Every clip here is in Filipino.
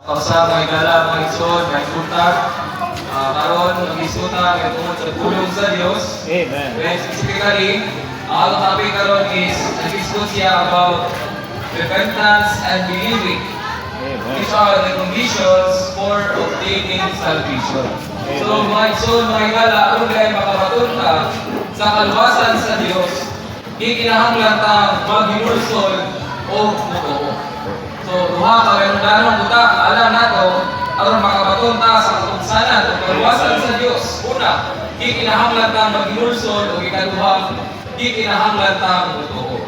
Kausa mga igala, mga igsoon, mga ispunta. Karon mag-ispunta kaya tungkol sa tulong sa Diyos. Amen. Then specifically, ang topic karon is nag-discuss siya about repentance and believing. Amen. These are the conditions for obtaining salvation. So mga igsoon, mga igala, kung dahil makapatunta sa kaluwasan sa Diyos, gikinahanglan tang mag-hinulsol o mutuo. So, duha ka mayroong danong buta, alam nato, aron makapatunta sa katungsanan o kaluwasan sa Diyos. Una, gikinahanglan tang mag-hinulsol o ikaduha, gikinahanglan tang mutuo.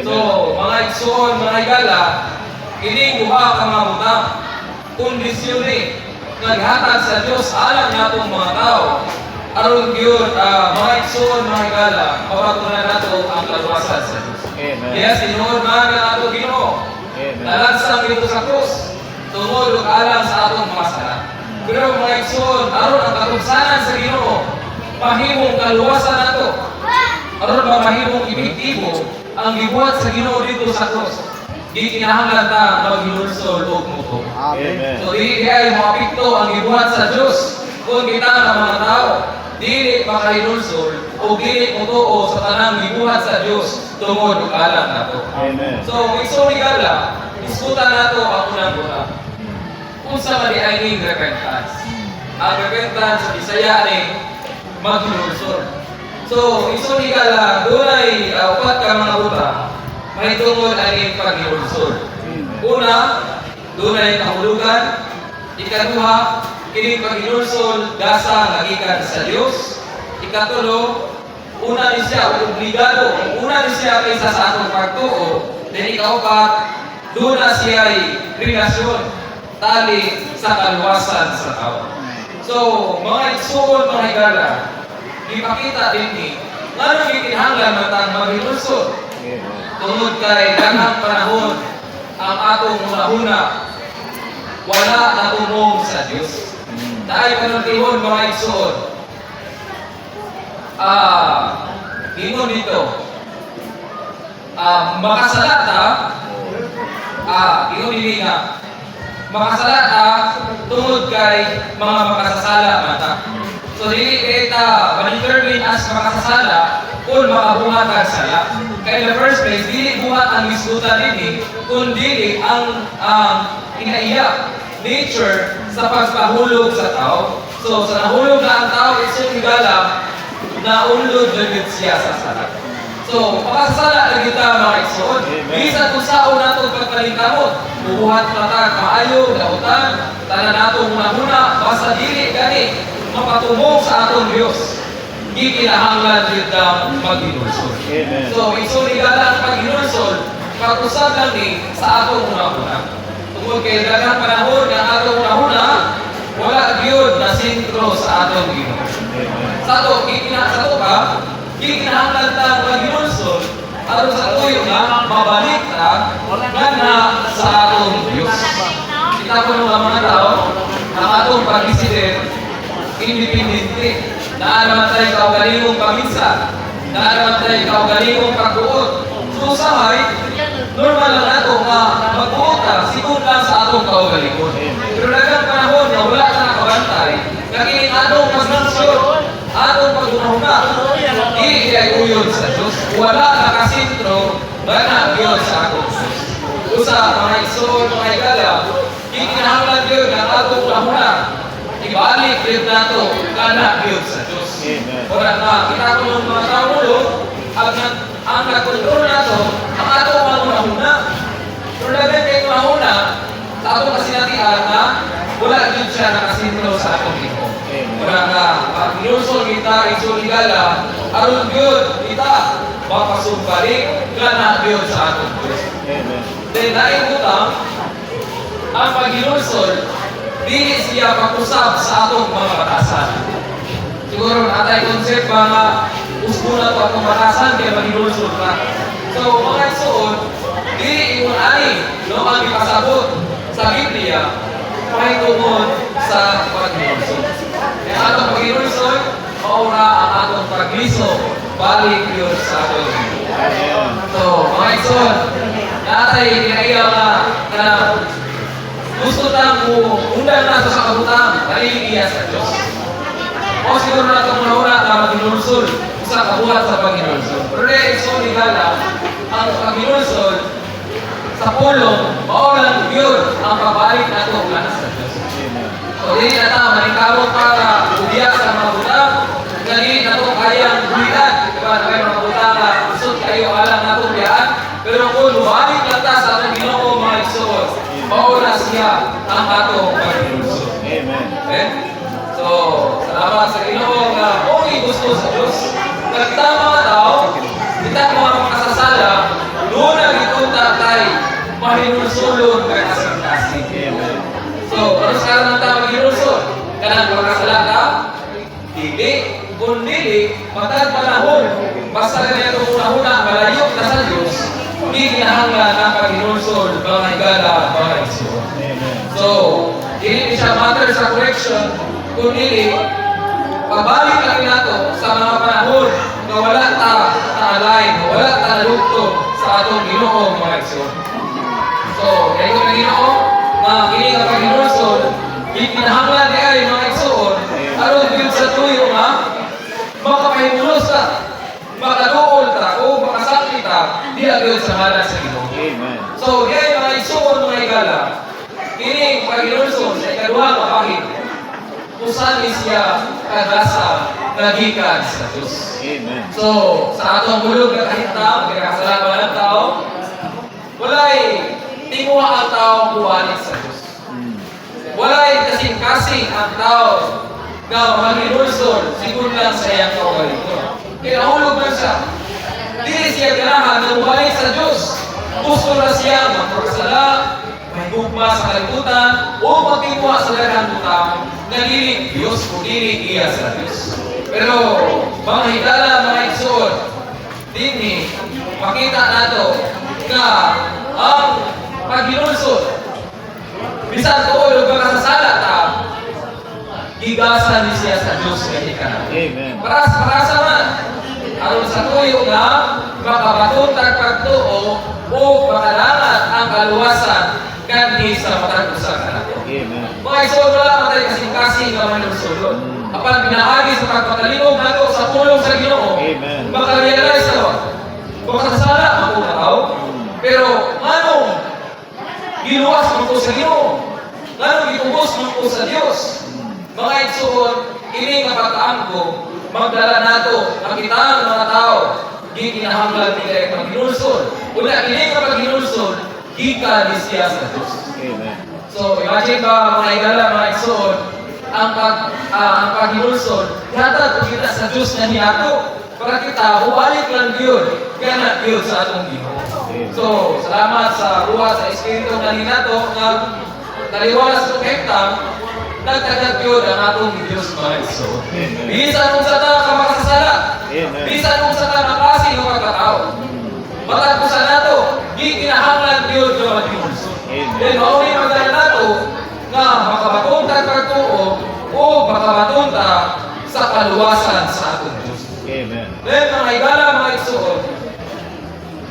So, mga igsoon, mga igala, kini duha ka mga buta, kondisyon ni naghatag sa Diyos alam natong mga tao. Aron gyud mga igsoon, mga igala, mapatunan nato ang kaluwasan sa Diyos. Amen. Yes, tinuod man nga ato Ginoo. Nalansang dito sa krus, tungod ug alam sa atong mga sala. Pero mga igsoon, aron ang katungsanan sa Ginoo, mahimong kaluwasan nato. Aron mahimong epektibo ang gibuhat sa Ginoo dito sa krus. Di kinahanglan ta maghinulsol og mutuo. Amen. So di ay maapekto ang gibuhat sa Dios kung kita nga mga tao dili makahinulsol o dili mutuo sa tanang gibuhat sa Dios tungod ug alam nato. Amen. So igsoon igala, diskuta nato ang unang buta. Unsa man di ay repentance? Ang repentance sa Bisaya ni maghinulsol. So igsoon igala, dunay upat ka mga buta. May tungod ay paghinulsol. Una, dunay kahulugan. Ikaduha, kini paghinulsol gasa nagikan sa Dios. Ikatulo, una ni siya obligado, una ni siya kaysa sa atong pagtuo. Then ikaupat, duna siya ay relasyon tali sa kaluwasan sa tao. So, mga igsoon, mga higala, ipakita din ni ngano gikinahanglan matang maghinulsol. Tungod kay daghang panahon ang atong una-una wala natumong sa Dios. Dahil panatihon mga igsoon. Ingon dito. Makasalata. Ingon dili nga. Makasalata tungod kay mga makasasala mata. So dili kita ma-determine as makasasala kung makabuhat ang sala. Kaya in the first place, dili buhat ang isgutan nini, kundi ang inaiyak nature sa pagpahulog sa tao. So sa nahulog na ang tao, isang higala, naulod na siya sa sala. So, makasasala na kita mga igsoon. Bisan kung saan nato pagkalingkamot, bubuhat mata maayo, dautan, tanan nato muna-muna, basta dili gani, mapatumong sa atong Diyos. Gikinahanglan yun ang maghinulsol. So, igsoon igala ang paghinulsol, pag-usap lang ni sa atong una-una. Tungkol kay daghang panahon ng atong una-una, wala gyud na sintro sa atong Ginoo. Sa to, gikinahanglan ta maghinulsol, aron sa tuyo nga mabalik ta nga sa atong Dios. Kita ko ng mga tao, ang atong pag-isident, independente. Naaraman tayo kaugalingong paminsa. Naaraman tayo kaugalingong pagbuot. So usahay, normal lang nato nga magbuot ka, sikun lang sa atong kaugalingon. Pero daghang panahon na wala ka nakabantay, kakining atong pasensyon, atong pag-unahuna, di ay uyon sa Diyos. Wala nakasintro, ganang yun sa atong Diyos. Usa, mga igsoon, mga igala, gikinahanglan yun ang atong unahuna. Ibalik yun nato, ganang yun sa Diyos. Wala na, kita ko ng mga tao ulo, ang nagkontrol nato, ang atong mga unahuna. Pero dahil kayo unahuna, sa atong kasinatihan na, wala yun siya nakasintro sa atong ito. Wala na, pag-inulsol kita, igsoon igala, aron yun, kita, mapasumbalik, ganang yun sa atong Diyos. Then, naibutang, ang pag-inulsol, dili siya pag-usap sa atong mga batasan. Siguro natay concept mga usbo na ito atong batasan kaya mag-inulsol ka. So, mga igsoon, dili ingon ani, no, ang ipasabot sa Biblia, may tungod sa pag-inulsol. Kaya atong pag-inulsol, maura ang atong pag-liso, balik yun sa atong. So, mga igsoon, natay kinaiya nga gusto tang undang na sa kabutang, naliligiya sa Diyos. O siguro na itong una na maginulsol sa kabuhat sa Panginoon. Pero so ligala, ang Panginoon sa pulong, maolang yun ang pabalik na ito mula sa Diyos. So, hindi na ito, manikabot para ubiyak sa mga butang, hindi na ito kayang buwian. Diba, na kayo mga butang na gusto kayo alam na ito biyaan. Pero kung lumalik lang ta sa ating Ginoo mga igsoon, maola siya ang atong Panginoon. Amen. Okay? So, salamat sa Ginoo na okay gusto sa Diyos. Kita mga tao, kita mga makasasala, doon na gitunta tayo mahinulsulon kay kasing-kasing. Amen. So, ano sa kanan ng tao mahinulsul? Kanang makasala ka? Dili. Kung dili, matag panahon. Basta ganyan itong una-una, malayo na sa Diyos, hindi kinahanglan ang paghinulsul, mga higala, mga igsoon. Amen. So, hindi siya matter sa correction, kung dili, pabalik lang nato sa mga panahon na wala ta na-align, wala ta na-lugto sa atong Ginoo mga igsoon. So, kaya ito na Ginoo, na kini nga paghinulsol, kinahanglan di ay mga igsoon, aron yun sa tuyo nga, makapahimulos ka, makaduol ka, o makasakit ka, di agad sa ngalan sa Ginoo. Amen. So, di ay mga igsoon mga igala, kini paghinulsol sa ikaduha nga pahit, kung saan siya kagasa nagikan sa Diyos. Amen. So, sa atong bulog na kahit tao, kinakasalaman ng tao, wala'y tinguha ang tao buwalit sa Diyos. Wala'y kasing-kasing ang tao na maginulsol, sigun lang sa iyang kawalit. Kinahulog man siya. Dili siya ganahan na buwalit sa Diyos. Gusto na siya magpakasala, may gugma sa kalibutan, o magtinguha sa daghang butang, nalilig Diyos o dili iya sa Diyos. Pero, mga higala, mga igsoon, dini, makita nato na ang paghinulsol, bisan ko o magkasasala ta, gigasan ni siya sa Diyos kay ka. Amen. Parasa man, aron sa tuyo nga, makabatuntag pagtuo o makalangat ang kaluwasan kanhi sa matag-usa ka nato. Amen. Mga igsoon, wala matay kasing-kasing nga manulsulon. Apan pinaagi sa pagpatalinog nato sa pulong sa Ginoo. Amen. Maka-realize na ba? Makasasala ang mga tao. Pero anong giluwas mo ko sa Ginoo? Anong gitubos mo ko sa Diyos? Mga igsoon, ini nga pagkaan ko, magdala nato, makita ang mga tao, di kinahanglan nila yung paghinulsol. Una, ini nga paghinulsol, gikan ni siya sa Diyos. Amen. So, imagine ba mga igala, mga igsoon, ang paghinulsol, yata kung kita sa Diyos na niyato, para kita, ubalik lang yun, ganat yun sa atong Ginoo. So, salamat sa ruwa, sa Espiritu na ninato, na taliwalas ng hektang, nagtagat yun ang atong Diyos mga igsoon. Bisan kung sa ta ka makasasala, Amen. bisan kung sa ta na klase ng pagkatao, matag ko sa nato, di kinahanglan yun yung paghinulsol. Amen. Then, mauni magdala nato, nga makabatunta pagtuo o makabatunta sa kaluwasan sa atong Diyos. Amen. Then, mga igala, mga igsoon,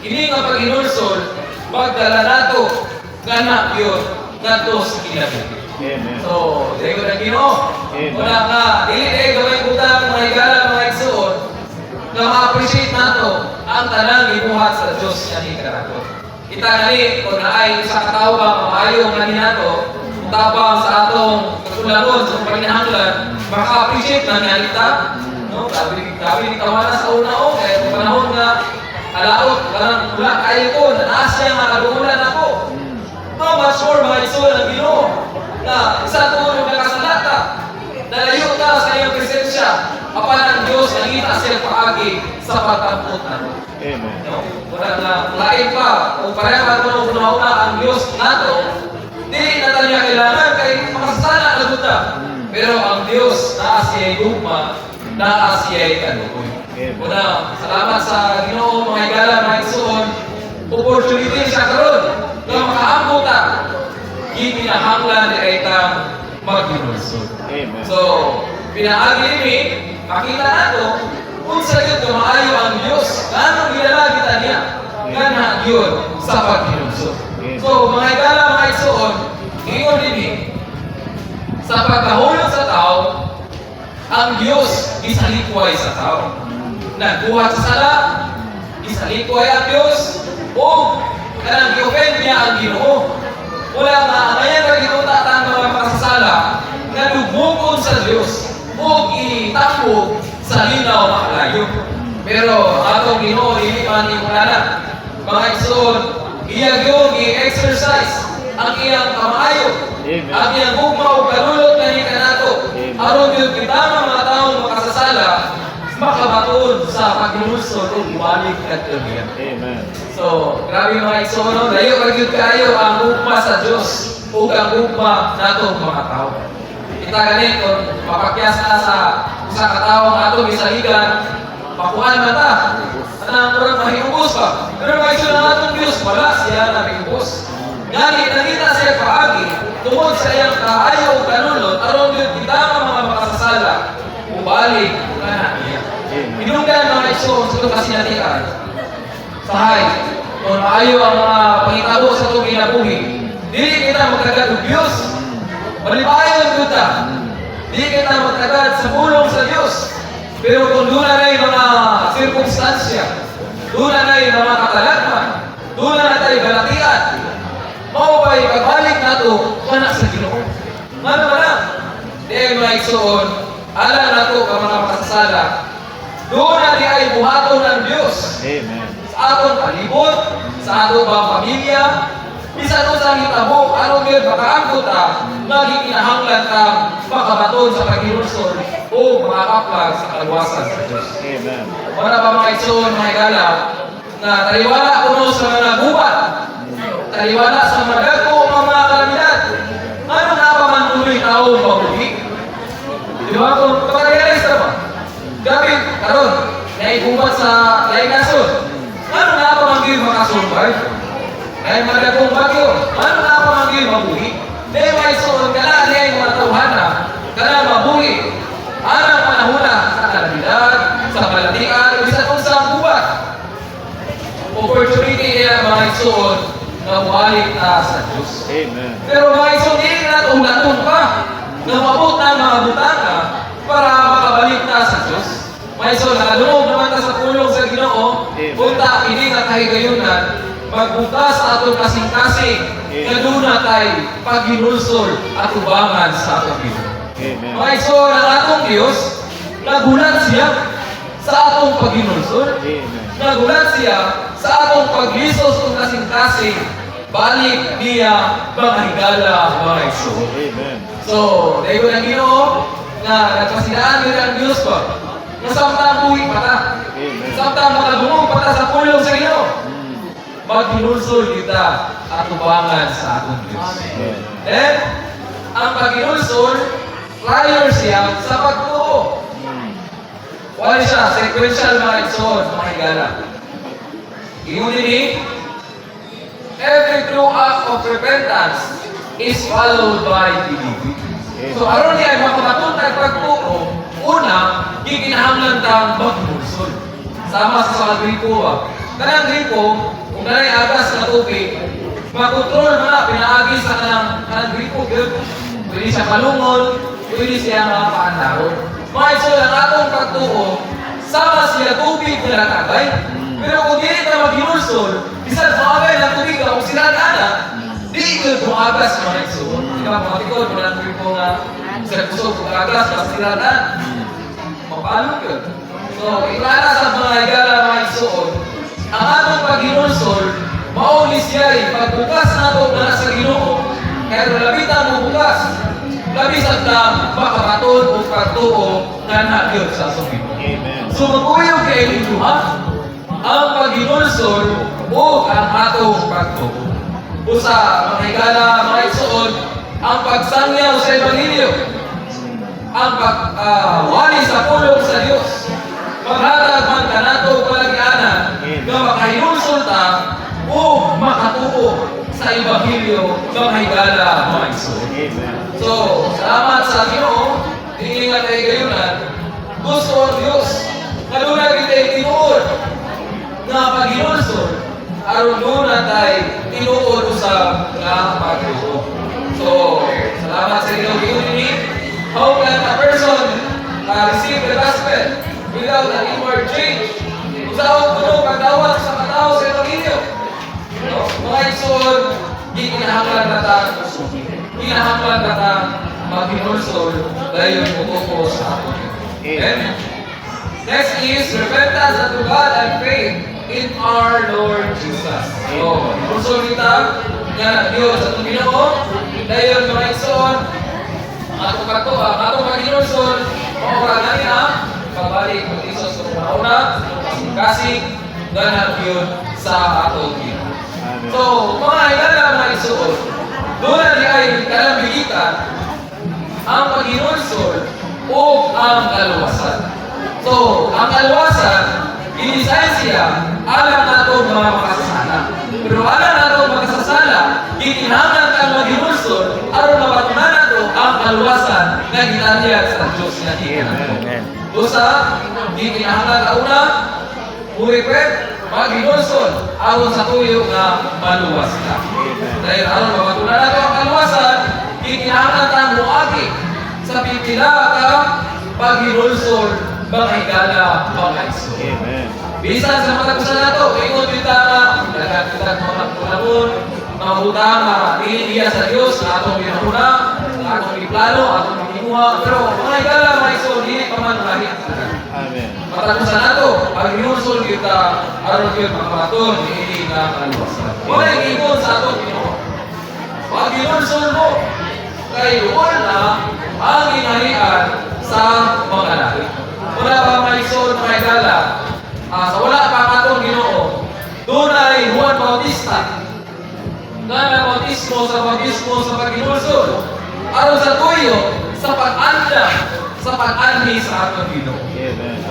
kini nga paghinulsol, magdala nato, ganak yun, nato sa kinabuhi. Amen. So, dahil ko na Ginoo, Amen. wala nga, dili dahil gawin utang, mga igala, mga igsoon, na ma-appreciate nato ang tanang ibuhat sa Diyos niya ni Karato. Kita gali, kung naay sa katawang maayong nga nato, tabang sa atong kasulangon sa paginahanglan, maka-appreciate na nga kita. No? Gabi ni kawana sa una-o, kaya kung panahon nga, alaot, parang wala kayo ko, naasya nga kaduulan ako. No, much more mga igsoon ang Ginoo, na isa tulong na kasalata, nalayo ka sa iyong presensya, apan ang Diyos nangita siya paagi sa pagtampot nato. Amen. No? Wala na, lain pa, kung pareha ito nung una ang Diyos nato, dili na tayo kailangan kay makasasala na guta. Pero ang Diyos naa siya'y gugma, naa siya'y kalukoy. Una, salamat sa Ginoo mga igala, mga igsoon, opportunity siya karon na makaambot ta. Kinahanglan ni itang maghinulsol. Amen. So, pinaagi ni, makita nato kung sa yun maayo ang Diyos, anong ginala kita niya, gana yun sa paghinulsol. So, mga igala, mga igsoon, Ingon din sa pagkahulog sa tao, ang Diyos gisalikway sa tao. Nagbuhat sa sala, gisalikway ang Diyos, o kanang gi-offend niya ang Ginoo. Wala nga, ngayon nagkituta ang mga makasasala, nadugmukon sa Diyos, o itambog sa linaw makalayo. Pero atong Ginoo, hindi man imulana. Mga igsoon, iyag yung i-exercise ang iyang kamayo, ang iyang gugma o kalulot na kanato. Aron yun kita mga taong makasasala, makabatuon sa paglulusod o ibalik at kamiyan. Amen. So, grabe mga igsoon, layo kagyud kayo ang gugma sa Diyos o ang gugma nato mga tao. Kita ganit kung mapakyas na sa usa ka tawo nga ato misaligan, pakuan man ta. Anang kurang mahiubos pa. Pero mga igsoon ang atong Diyos, wala siya na mahiubos. Ngani, nakita siya paagi, tungod sa iyang kaayo o kanunod, aron yun kita mga makasasala, ubalik na niya. Pinunggan mga igsoon sa itong kasinatian. Sahay, kung maayo ang mga pangitabo sa itong kinabuhi, dili kita magkagad ng Diyos. Malibayon kita. Dili kita magkagad sa pulong sa Diyos. Pero kung doon na rin mga sirkumstansya, doon na rin mga katalagman, doon na tayo balatian, mao ba'y pagbalik nato kana sa Ginoo. Ngano na? Dahil mga igsoon, alam nato ka mga makasasala, doon na di ay buhaton ng Diyos. Amen. Sa atong palibot, sa atong mga pamilya, bisan o sa hitabo, anong yun makaangkot naging kinahanglan kang makabaton sa paghinulsol o makakaplag sa kaluwasan sa Diyos. Amen. Wala ba mga igsoon, mga higala, na taliwala kuno sa mga gubat, taliwala sa mga dagko o mga kalamidad. Ano na pa man tuloy taong mabuhi? Di ba? Kung pag-realize na ba? Gabi, karon, naigubat sa laikason. Ano na pa man gil makasurvive? Dahil mga dagkong bagyo, ano na pa man gil mabuhi? Dahil mga igsoon, kala niya yung mga tauhana, kala mabuhi. Anong panahuna sa kalamidad, sa balatian, bisa kung sa gubat. Opportunity niya mga igsoon na bumalik na sa Diyos. Amen. Pero mga igsoon, hindi na ulatun pa na mabot na mga butana para makabalik na sa Diyos. Mga igsoon, nakaloob naman na sa pulong sa Ginoo, punta, hindi na kahigayunan, magbukas sa atong kasing-kasing, na doon na tayo paghinulsol at ubangan sa atong Ginoo. Amen. Mga igsoon, ang atong Diyos, nagulat siya sa atong paghinulsol. Amen. Nagulat siya sa atong paglisos kung kasing-kasing, balik niya mga higala, mga igsoon. Amen. So, dahil ko ng Ginoo, na nagpasidaan nila ang Diyos ba? Na samtang buhi pa ta. Amen. Samtang makadungong pa ta sa pulong sa Ginoo. Maghinulsol kita at ubangan sa atong Diyos. Then, ang paghinulsol, prior siya sa pagtuo. Wala siya, sequential mga igsoon, mga higala. Ingon din, every true act of repentance is followed by believing. So, aron niya ay makapatuntag pagtuo, una, gikinahanglan tang maghinulsol. Sama sa mga gripo ba? Kanang gripo, kung kanang agas na tubig, makontrol mo na, pinaagi sa kanang gripo, pwede siya malungon, pwede siya makapaandahon. Mga igsoon, ang atong pagtuo, sama siya tubig na nakagay. Pero kung hindi ka maghinulsol, bisan sumagay ng tubig ka, kung sila na, di ito tumagas mga igsoon. Di ba, mga tikod, mga tubig ko nga, sa kusog kung agas, kasi sila na. Mapalong yun. So, iklara sa mga higala mga igsoon, ang atong paghinulsol, mauli siya pagbukas na ito na sa Ginoo, kaya labitan mo bukas. Labis at lang makabaton o pagtuo na nagyod sa Ginoo. Amen. So, maguyog kay Iluha, ang paghinulsol o ang atong pagtuo. O sa mga higala, mga igsoon, ang pagsangyaw sa Ebanghelyo, ang pagwali sa pulong sa Diyos, maghatag man ka nato palagyanan na makahinulsol ta o makatuo sa Ebanghelyo, mga higala, mga igsoon. Amen. So, salamat sa Ginoo, hiningan tayo gayunan, gusto ang Diyos, kalunag kita tinuod, na paghinulsol, aron muna tayo tinuod sa pagtuo. So, salamat sa inyong unity. How can a person receive the gospel without an inward change? Usaw ko pagdawat sa katao sa Evangelyo. No? Mga igsoon, ginahanglan nata maghinulsol dahil mutuko sa aton. Amen. Next is repentance unto God and faith in our Lord Jesus. So, hinulsol kita nga Diyos sa itong Ginoo dahil mga igsoon, atong maghinulsol, mauragan niya pabalik ng Isos sa una, kasing ganap yun sa atong Ginoo. So, mga ilala mga igsoon, doon na ay kalambigitan ang paghinulsol o ang kaluwasan. So, ang kaluwasan, i-design siya alam nato mga makasasala. Pero alam nato makasasala, gitinangan kang maghinulsol aron mapatunan nato ang kaluwasan na ginanyag sa Diyos na iyan. Dosa, gitinangan ka una, uripet, maghinulsol aron sa tuyo na maluwas ka. Dahil aron mapatunan nato ang kaluwasan, gitinangan kang muagi sa pipila ka paghinulsol mga higala, mga iso. Bisan sa mga tagusan nato, ingon kita nga, nagkakita mga pagpunamon, mga utama, iniiya sa Diyos, na atong pinahuna, na atong iplano, atong pinuha, pero mga higala, mga iso, hindi pa man lahit. Matagusan nato, pag hinulsol kita, aron yun mga maton, hindi na kaluwasan. Mga ingon sa atong pinuha. Pag hinulsol mo, kayo na ang inalian sa mga lahit. Wala pa mga iso, mga higala, sa wala pa katong Ginoo, doon ay Juan Bautista na bautismo sa paghinulsol aron sa tuyo sa pag-anda sa pag-anhi sa atong Ginoo.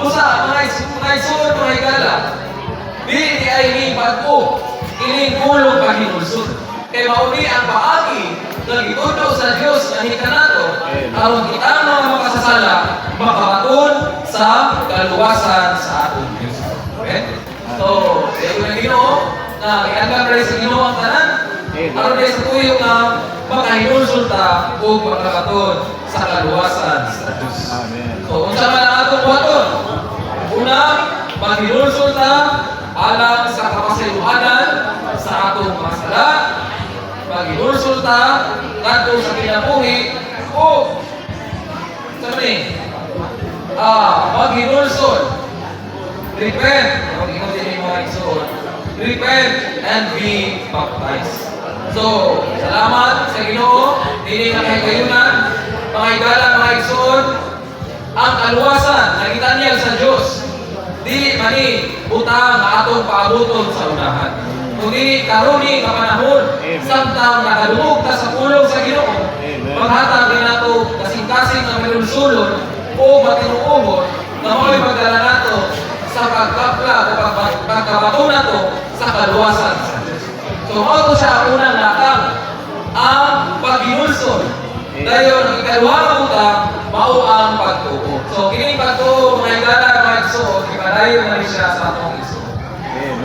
Usa mga isulod mga higala, di ay ni pag-o ining kulong paghinulsol. Kay mauni ang paagi nga gitudo sa Dios nga hikanato aron kita mga makasasala makapaton sa kaluwasan sa atong Dios. Okay? So, yung Ginoo na ianggan rin sa Ginoo ang tanan, aron rin sa tuyo nga makahinulsol ta o makapaton sa kaluwasan sa Dios. So, unsa man ang atong buhaton? Una, maghinulsol ta alang sa kapasayloanan sa atong mga sala, maghinulsol ta ngadto sa kinabuhi o maghinulsol, repent, repent and be baptized. So, salamat sa Ginoo, dili na kay kayunan, mga higala, mga igsoon, ang kaluwasan na gitanyag sa Dios, dili mani butang nga atong paabuton sa unahan. Kundi karuni ka panahon, samtang nakadungog ta sa pulong sa Ginoo, maghatag din nato kasing-kasing ng malulsulon o matinuuhon na mo'y magdala nato sa pagkapla o pagkabato nato sa kaluwasan sa Diyos. So, ako siya ang unang nakang ang paghinulsol. Dahil ang ikaluwang utang, mao ang pagtuo. So, kining pagtuo, mga higala, mga igsoon, ipadayon na rin siya sa atong